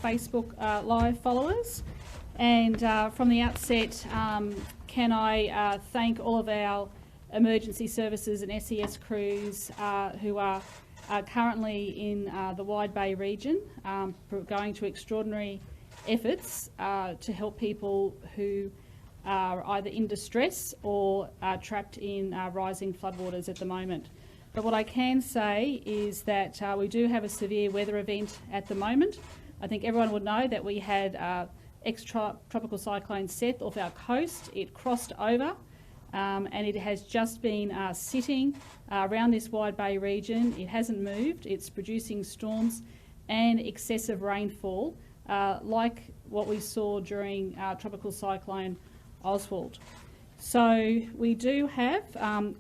Facebook Live followers, and from the outset, can I thank all of our emergency services and SES crews who are currently in the Wide Bay region, going to extraordinary efforts to help people who are either in distress or trapped in rising floodwaters at the moment. But what I can say is that we do have a severe weather event at the moment. I think everyone would know that we had ex-tropical cyclone Seth off our coast. It crossed over and it has just been sitting around this Wide Bay region. It hasn't moved. It's producing storms and excessive rainfall like what we saw during Tropical Cyclone Oswald. So we do have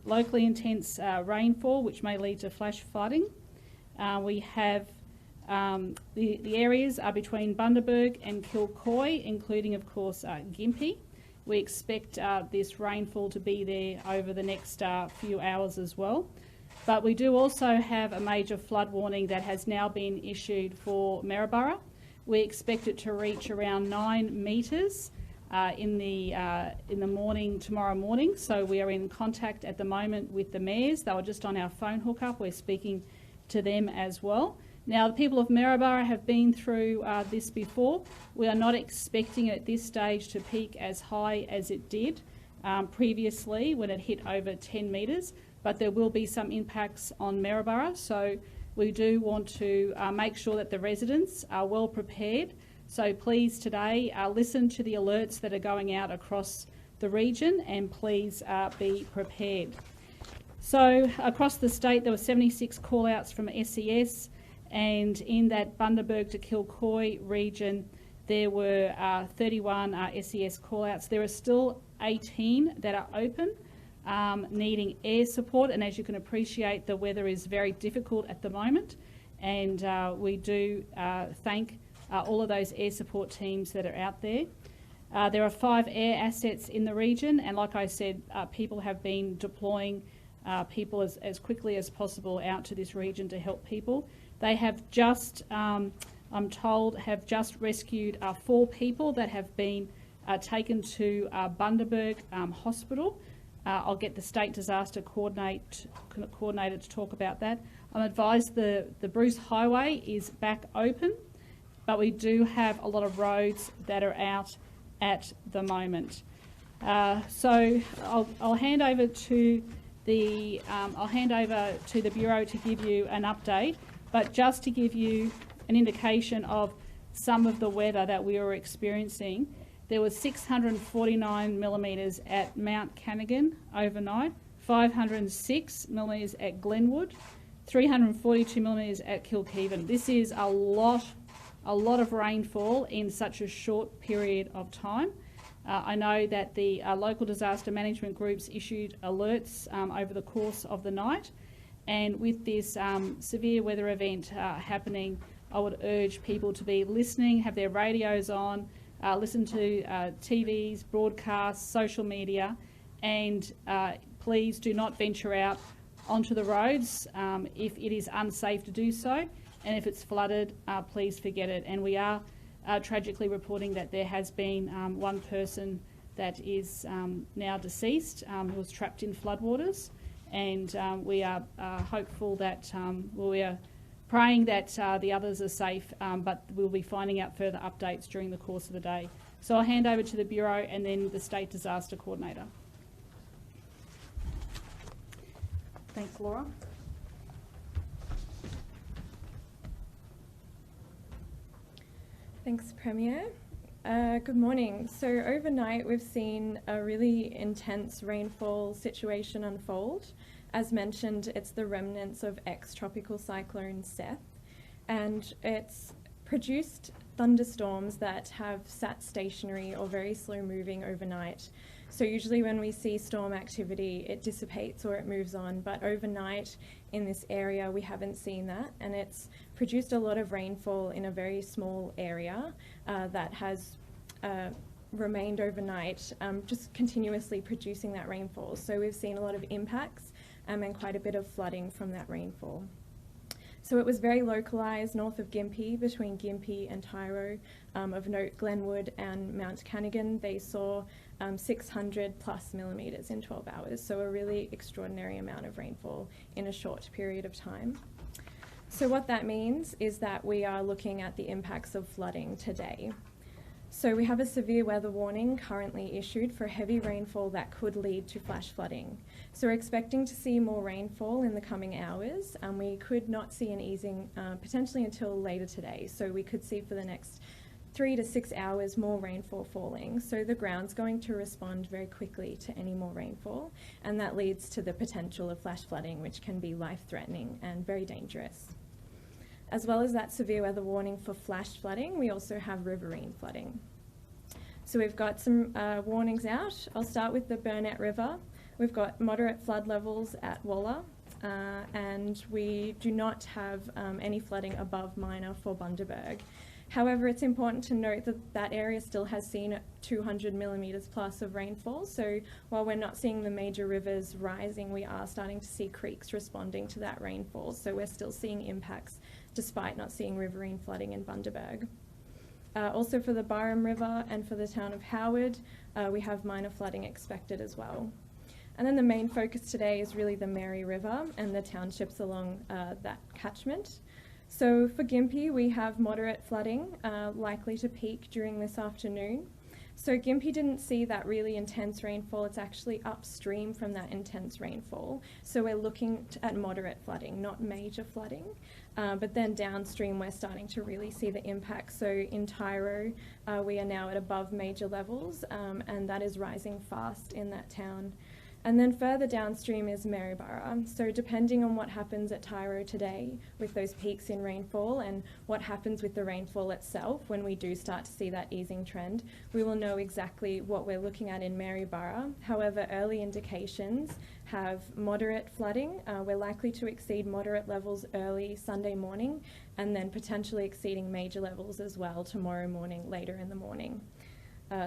locally intense rainfall which may lead to flash flooding. We have the areas are between Bundaberg and Kilcoy, including of course Gympie. We expect this rainfall to be there over the next few hours as well. But we do also have a major flood warning that has now been issued for Maryborough. We expect it to reach around 9 metres in the morning, tomorrow morning. So we are in contact at the moment with the mayors. They were just on our phone hookup. We're speaking to them as well. Now, the people of Maryborough have been through this before. We are not expecting at this stage to peak as high as it did previously when it hit over 10 metres, but there will be some impacts on Maryborough. So we do want to make sure that the residents are well prepared. So please today listen to the alerts that are going out across the region and please be prepared. So across the state there were 76 call-outs from SES, and in that Bundaberg to Kilcoy region there were 31 SES call-outs. There are still 18 that are open, needing air support, and as you can appreciate the weather is very difficult at the moment, and we do thank all of those air support teams that are out there. There are 5 air assets in the region, and like I said, people have been deploying people as quickly as possible out to this region to help people. They have just, I'm told, have just rescued 4 people that have been taken to Bundaberg Hospital. I'll get the State Disaster Coordinator to talk about that. I'm advised the Bruce Highway is back open, but we do have a lot of roads that are out at the moment. So I'll hand over to the Bureau to give you an update. But just to give you an indication of some of the weather that we were experiencing, there was 649 millimetres at Mount Canagan overnight, 506 millimetres at Glenwood, 342 millimetres at Kilkeven. This is a lot of rainfall in such a short period of time. I know that the local disaster management groups issued alerts over the course of the night. And with this severe weather event happening, I would urge people to be listening, have their radios on, listen to TVs, broadcasts, social media, and please do not venture out onto the roads if it is unsafe to do so. And if it's flooded, please forget it. And we are tragically reporting that there has been one person that is now deceased who was trapped in floodwaters. And we are hopeful that, we are praying that the others are safe, but we'll be finding out further updates during the course of the day. So I'll hand over to the Bureau and then the State Disaster Coordinator. Thanks, Laura. Thanks, Premier. Good morning. So overnight we've seen a really intense rainfall situation unfold. As mentioned, it's the remnants of ex-tropical cyclone Seth, and it's produced thunderstorms that have sat stationary or very slow moving overnight. So usually when we see storm activity, it dissipates or it moves on, but overnight in this area we haven't seen that, and it's produced a lot of rainfall in a very small area that has remained overnight, just continuously producing that rainfall. So we've seen a lot of impacts and quite a bit of flooding from that rainfall. So it was very localised north of Gympie, between Gympie and Tyro. Of note, Glenwood and Mount Canagan, they saw 600 plus millimetres in 12 hours, so a really extraordinary amount of rainfall in a short period of time. So what that means is that we are looking at the impacts of flooding today. So we have a severe weather warning currently issued for heavy rainfall that could lead to flash flooding. So we're expecting to see more rainfall in the coming hours, and we could not see an easing potentially until later today. So we could see for the next 3 to 6 hours more rainfall falling. So the ground's going to respond very quickly to any more rainfall, and that leads to the potential of flash flooding, which can be life-threatening and very dangerous. As well as that severe weather warning for flash flooding, we also have riverine flooding. So we've got some warnings out. I'll start with the Burnett River. We've got moderate flood levels at Walla, and we do not have any flooding above minor for Bundaberg. However, it's important to note that that area still has seen 200 millimetres plus of rainfall. So while we're not seeing the major rivers rising, we are starting to see creeks responding to that rainfall. So we're still seeing impacts despite not seeing riverine flooding in Bundaberg. Also for the Byram River and for the town of Howard, we have minor flooding expected as well. And then the main focus today is really the Mary River and the townships along that catchment. So for Gympie, we have moderate flooding likely to peak during this afternoon. So Gympie didn't see that really intense rainfall. It's actually upstream from that intense rainfall. So we're looking at moderate flooding, not major flooding. But then downstream, we're starting to really see the impact. So in Tyro, we are now at above major levels, and that is rising fast in that town. And then further downstream is Maryborough. So depending on what happens at Tyro today with those peaks in rainfall and what happens with the rainfall itself, when we do start to see that easing trend, we will know exactly what we're looking at in Maryborough. However, early indications have moderate flooding. We're likely to exceed moderate levels early Sunday morning, and then potentially exceeding major levels as well tomorrow morning, later in the morning.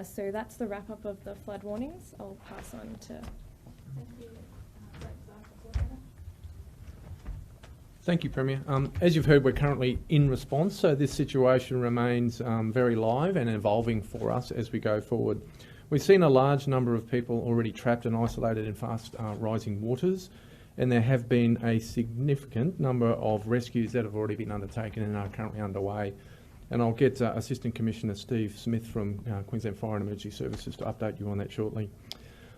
So that's the wrap up of the flood warnings. I'll pass on to... Thank you, Premier. As you've heard, we're currently in response, so this situation remains very live and evolving for us as we go forward. We've seen a large number of people already trapped and isolated in fast rising waters, and there have been a significant number of rescues that have already been undertaken and are currently underway. And I'll get Assistant Commissioner Steve Smith from Queensland Fire and Emergency Services to update you on that shortly.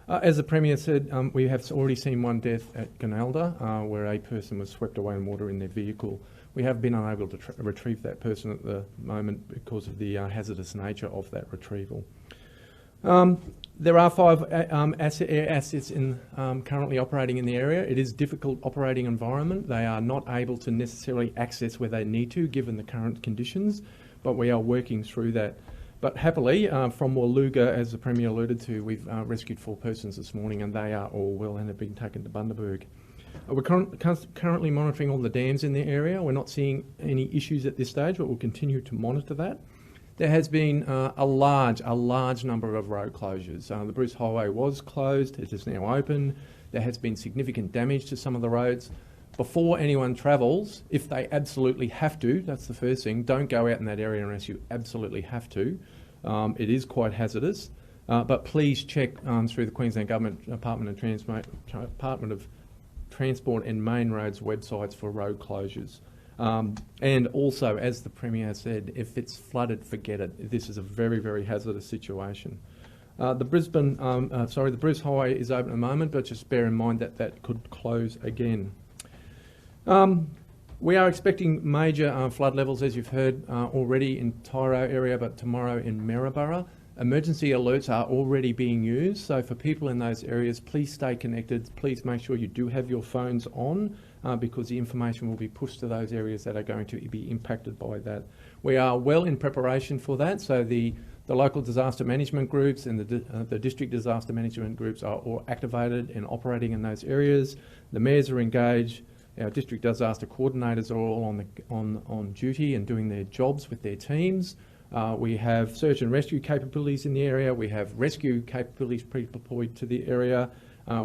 As the Premier said, we have already seen one death at Qld, where a person was swept away in water in their vehicle. We have been unable to retrieve that person at the moment because of the hazardous nature of that retrieval. There are 5 air assets currently operating in the area. It is a difficult operating environment. They are not able to necessarily access where they need to, given the current conditions, but we are working through that. But happily, from Waluga, as the Premier alluded to, we've rescued 4 persons this morning, and they are all well and have been taken to Bundaberg. We're currently monitoring all the dams in the area. We're not seeing any issues at this stage, but we'll continue to monitor that. There has been a large number of road closures. The Bruce Highway was closed. It is now open. There has been significant damage to some of the roads. Before anyone travels, if they absolutely have to, that's the first thing, don't go out in that area unless you absolutely have to. It is quite hazardous, but please check through the Queensland Government Department of Transport and Main Roads websites for road closures. And also, as the Premier said, if it's flooded, forget it. This is a very, very hazardous situation. The Bruce Highway is open at the moment, but just bear in mind that that could close again. We are expecting major flood levels, as you've heard already in Tyro area, but tomorrow in Maryborough. Emergency alerts are already being used, so for people in those areas, please stay connected. Please make sure you do have your phones on because the information will be pushed to those areas that are going to be impacted by that. We are well in preparation for that, so the local disaster management groups and the district disaster management groups are all activated and operating in those areas. The mayors are engaged. Our district disaster coordinators are all on duty and doing their jobs with their teams. We have search and rescue capabilities in the area. We have rescue capabilities pre-deployed to the area.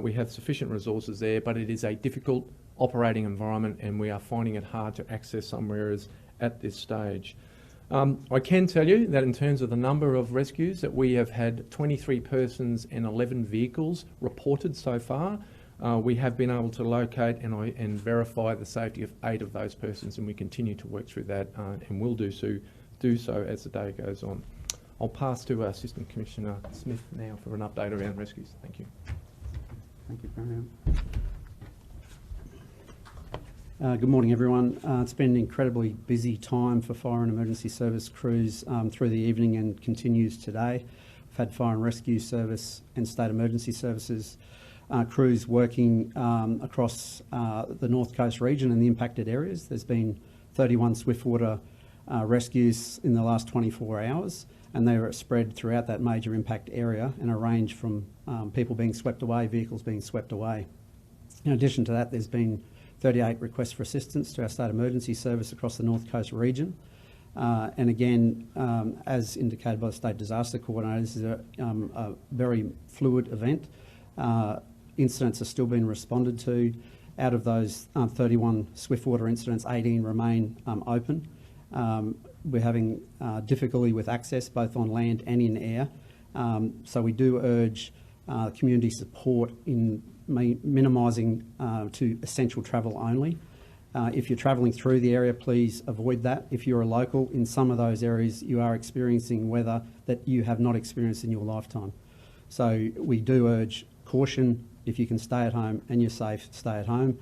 We have sufficient resources there, but it is a difficult operating environment, and we are finding it hard to access some areas at this stage. I can tell you that in terms of the number of rescues, that we have had 23 persons and 11 vehicles reported so far. We have been able to locate and verify the safety of 8 of those persons, and we continue to work through that and will do so as the day goes on. I'll pass to Assistant Commissioner Smith now for an update around rescues. Thank you. Thank you, Premier. Good morning, everyone. It's been an incredibly busy time for fire and emergency service crews through the evening and continues today. We've had fire and rescue service and state emergency services crews working across the North Coast region and the impacted areas. There's been 31 swiftwater rescues in the last 24 hours, and they were spread throughout that major impact area and a range from people being swept away, vehicles being swept away. In addition to that, there's been 38 requests for assistance to our state emergency service across the North Coast region. And again, as indicated by the State Disaster Coordinator, this is a very fluid event. Incidents are still being responded to. Out of those 31 swiftwater incidents, 18 remain open. We're having difficulty with access both on land and in air. So we do urge community support in minimising to essential travel only. If you're travelling through the area, please avoid that. If you're a local, in some of those areas, you are experiencing weather that you have not experienced in your lifetime. So we do urge caution. If you can stay at home and you're safe, stay at home.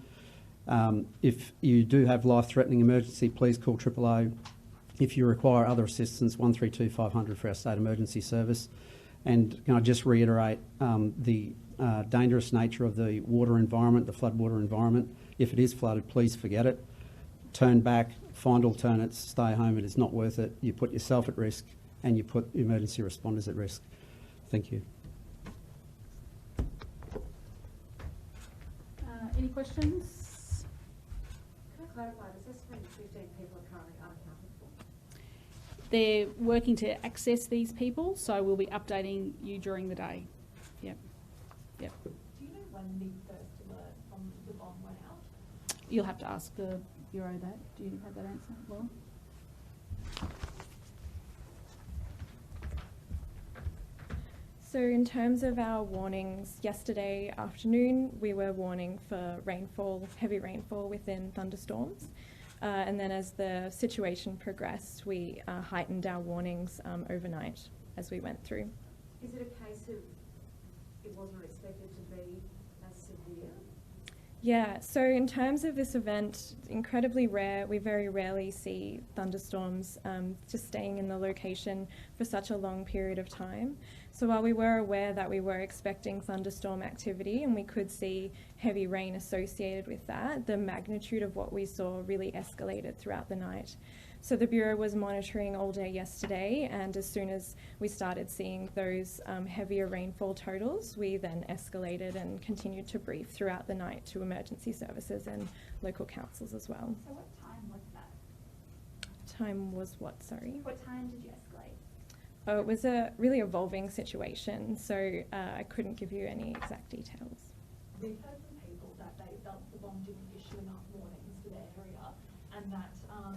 If you do have life-threatening emergency, please call 000. If you require other assistance, 132 500 for our state emergency service. And can I just reiterate the dangerous nature of the water environment, the floodwater environment. If it is flooded, please forget it. Turn back, find alternates, stay home. It is not worth it. You put yourself at risk and you put emergency responders at risk. Thank you. Any questions? Can I clarify, does this mean 15 people are currently unaccounted for? They're working to access these people, so we'll be updating you during the day. Yep. Yep. Do you know when the first alert from the bomb went out? You'll have to ask the Bureau that. Do you have that answer, Laura? So in terms of our warnings, yesterday afternoon we were warning for rainfall, heavy rainfall within thunderstorms. And then as the situation progressed, we heightened our warnings overnight as we went through. Is it a case of it wasn't expected to be as severe? Yeah, so in terms of this event, incredibly rare. We very rarely see thunderstorms just staying in the location for such a long period of time. So while we were aware that we were expecting thunderstorm activity and we could see heavy rain associated with that, the magnitude of what we saw really escalated throughout the night. So the Bureau was monitoring all day yesterday, and as soon as we started seeing those heavier rainfall totals, we then escalated and continued to brief throughout the night to emergency services and local councils as well. So what time was that? Time was what, sorry? What time did you escalate? Oh, it was a really evolving situation, so I couldn't give you any exact details. We've heard from people that they felt the bomb didn't issue enough warnings for their area, and that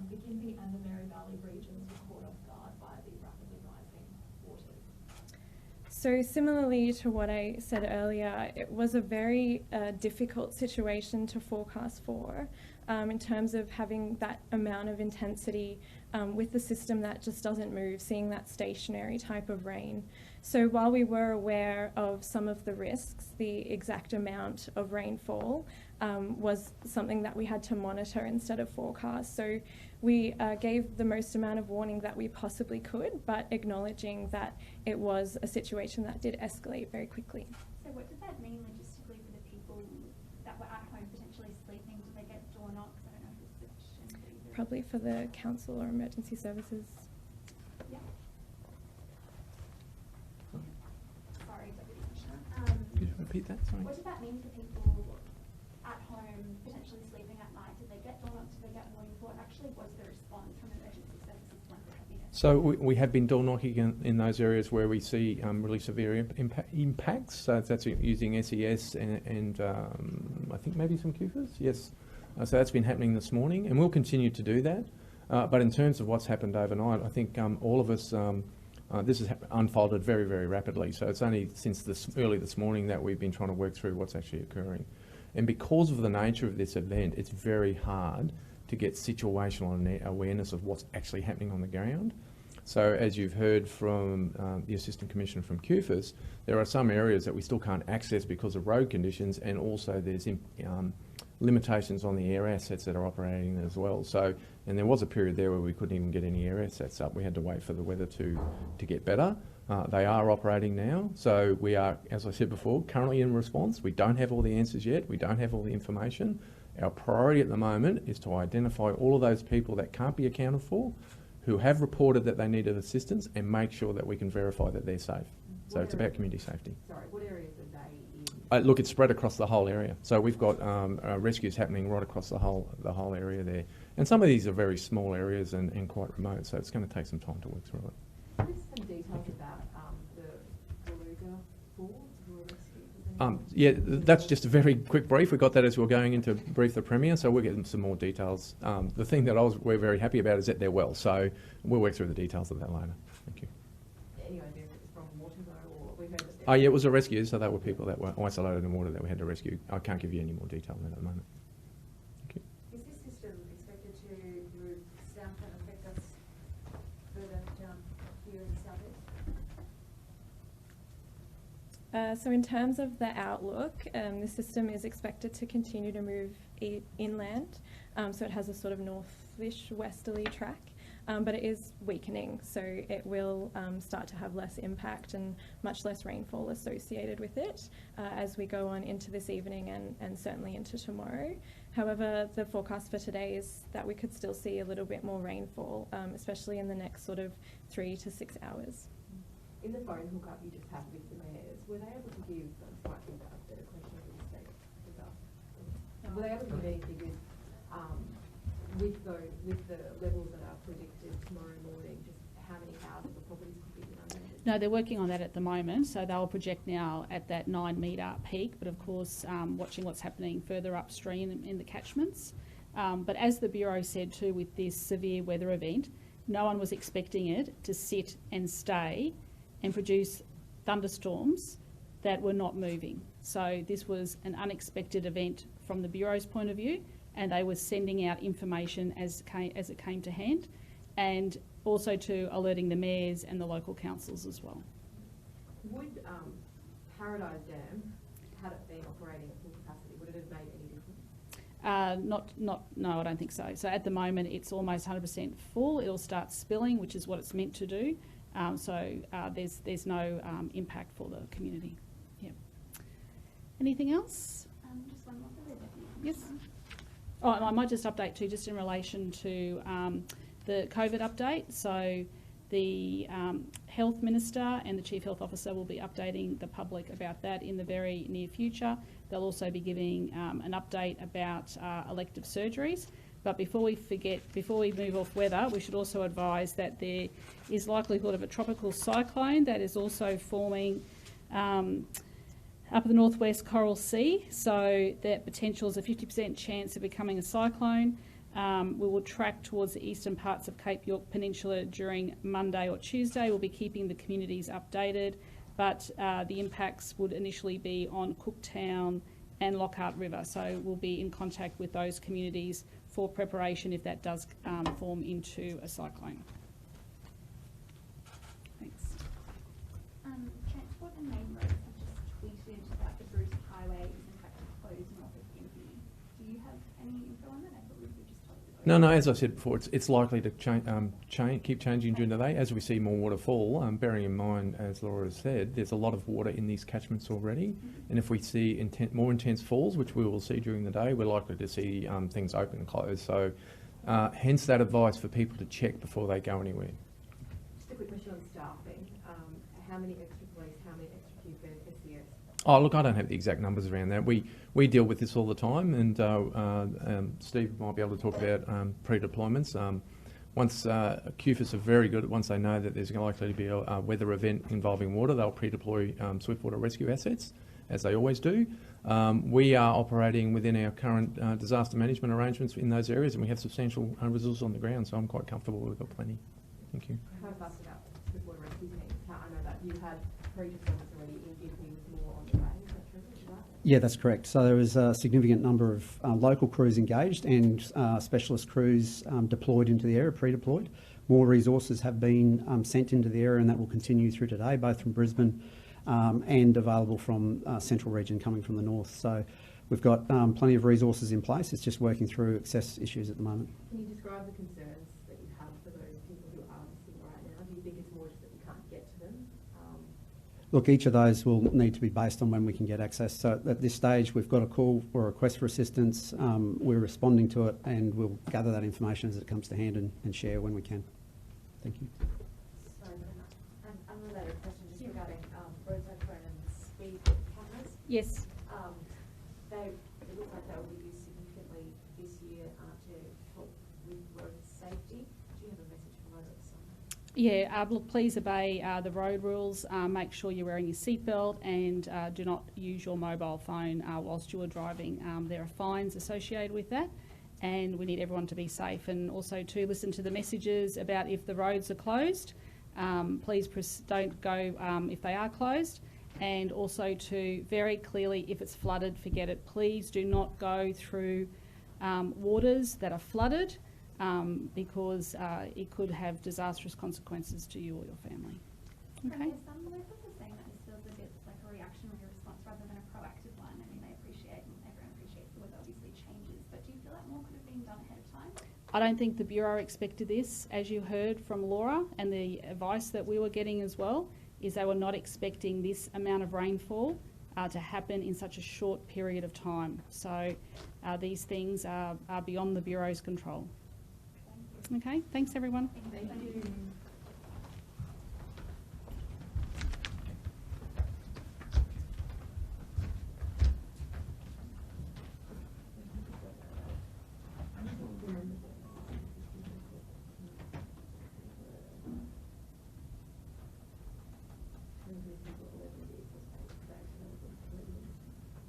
the Gympie and the Mary Valley regions were caught off guard by the rapidly rising waters. So similarly to what I said earlier, it was a very difficult situation to forecast for in terms of having that amount of intensity with the system that just doesn't move, seeing that stationary type of rain. So while we were aware of some of the risks, the exact amount of rainfall was something that we had to monitor instead of forecast. So we gave the most amount of warning that we possibly could, but acknowledging that it was a situation that did escalate very quickly. So what did that mean logistically for the people that were at home potentially sleeping? Did they get door knocks? I don't know if it's a question for either. Probably for the council or emergency services. Yeah. Sorry, Deputy Commissioner. Could you repeat that? Sorry. What did that mean for people at home potentially sleeping at night? Did they get door knocks? Did they get warning? What actually was the response from emergency services once it had been escalated? So we have been door knocking in those areas where we see really severe impacts. So that's using SES and I think maybe some QFers. Yes. So that's been happening this morning, and we'll continue to do that. But in terms of what's happened overnight, I think all of us, this has unfolded very, very rapidly. So it's only since early this morning that we've been trying to work through what's actually occurring. And because of the nature of this event, it's very hard to get situational awareness of what's actually happening on the ground. So as you've heard from the Assistant Commissioner from QFIS, there are some areas that we still can't access because of road conditions, and also there's limitations on the air assets that are operating as well. So, and there was a period there where we couldn't even get any air assets up. We had to wait for the weather to get better. They are operating now. So we are, as I said before, currently in response. We don't have all the answers yet. We don't have all the information. Our priority at the moment is to identify all of those people that can't be accounted for, who have reported that they needed assistance, and make sure that we can verify that they're safe. So it's about community safety. Sorry, what areas are they in? Look, it's spread across the whole area. So we've got rescues happening right across the whole area there. And some of these are very small areas and quite remote, so it's going to take some time to work through it. Give us some details about the Beluga Falls who were rescued. Yeah, that's just a very quick brief. We got that as we were going in to brief the Premier, so we'll get some more details. The thing that we're very happy about is that they're well, so we'll work through the details of that later. Thank you. Any idea if it was from water though, or we heard that? Oh yeah, it was a rescue, so they were people that were isolated in water that we had to rescue. I can't give you any more detail on that at the moment. Thank you. Is this system expected to move south and affect us further down here in the southeast? So in terms of the outlook, the system is expected to continue to move inland. So it has a sort of northish westerly track, but it is weakening. So it will start to have less impact and much less rainfall associated with it as we go on into this evening and certainly into tomorrow. However, the forecast for today is that we could still see a little bit more rainfall, especially in the next sort of 3 to 6 hours. In the phone hookup you just had with the mayors, were they able to give, might be a better question for the state disaster, were they able to give any figures with the levels that are predicted tomorrow morning, just how many houses or properties could be inundated? No, they're working on that at the moment, so they'll project now at that 9 metre peak, but of course watching what's happening further upstream in the catchments. But as the Bureau said too, with this severe weather event, no one was expecting it to sit and stay and produce thunderstorms that were not moving. So this was an unexpected event from the Bureau's point of view, and they were sending out information as it came to hand, and also to alerting the mayors and the local councils as well. Would Paradise Dam, had it been operating at full capacity, would it have made any difference? No, I don't think so. So at the moment it's almost 100% full. It'll start spilling, which is what it's meant to do. So there's no impact for the community. Yeah. Anything else? Just one more for the Deputy Yes. Commissioner. Oh, and I might just update too, just in relation to the COVID update. So the Health Minister and the Chief Health Officer will be updating the public about that in the very near future. They'll also be giving an update about elective surgeries. But before we forget, before we move off weather, we should also advise that there is likelihood of a tropical cyclone that is also forming up the northwest Coral Sea. So that potential is a 50% chance of becoming a cyclone. We will track towards the eastern parts of Cape York Peninsula during Monday or Tuesday. We'll be keeping the communities updated, but the impacts would initially be on Cooktown and Lockhart River. So we'll be in contact with those communities for preparation if that does form into a cyclone. Thanks. Transport and Main Roads have just tweeted that the Bruce Highway is in fact closed north of Gympie. Do you have any info on that? I believe we just told you. No, as I said before, it's likely to keep changing during the day as we see more water fall. Bearing in mind, as Laura has said, there's a lot of water in these catchments already, and if we see more intense falls, which we will see during the day, we're likely to see things open and close. So, hence that advice for people to check before they go anywhere. Just a quick question on staffing. How many extra police, how many extra QFIS, SES? Oh, look, I don't have the exact numbers around that. We deal with this all the time, and Steve might be able to talk about pre-deployments. Once QFIS are very good, once they know that there's likely to be a weather event involving water, they'll pre-deploy swiftwater rescue assets. as they always do. We are operating within our current disaster management arrangements in those areas, and we have substantial resources on the ground, so I'm quite comfortable we've got plenty. Thank you. Can I ask about the water rescue team? I know that you had previous ones already in Gympie with more on the way. Is that true? Is that right? Yeah, that's correct. So there was a significant number of local crews engaged and specialist crews deployed into the area, pre-deployed. More resources have been sent into the area, and that will continue through today, both from Brisbane and available from Central Region coming from the north. So we've got plenty of resources in place. It's just working through access issues at the moment. Can you describe the concerns that you have for those people who are missing right now? Do you think it's more just that you can't get to them? Look, each of those will need to be based on when we can get access. So at this stage, we've got a call or a request for assistance. We're responding to it, and we'll gather that information as it comes to hand and share when we can. Thank you. Sorry, an unrelated question just regarding roadside phone and speed cameras. Yes. It looks like they will be used significantly this year to help with road safety. Do you have a message for motorists on that? Yeah, look, please obey the road rules. Make sure you're wearing your seatbelt, and do not use your mobile phone whilst you are driving. There are fines associated with that, and we need everyone to be safe, and also to listen to the messages about if the roads are closed. Please don't go if they are closed, and also to very clearly, if it's flooded, forget it. Please do not go through waters that are flooded, because it could have disastrous consequences to you or your family. Okay. Some locals are saying that this feels a bit like a reactionary response rather than a proactive one. I mean, they appreciate, and everyone appreciates the weather obviously changes, but do you feel like more could have been done ahead of time? I don't think the Bureau expected this. As you heard from Laura, and the advice that we were getting as well, is they were not expecting this amount of rainfall to happen in such a short period of time. So these things are beyond the Bureau's control. Okay, thanks everyone. Thank you.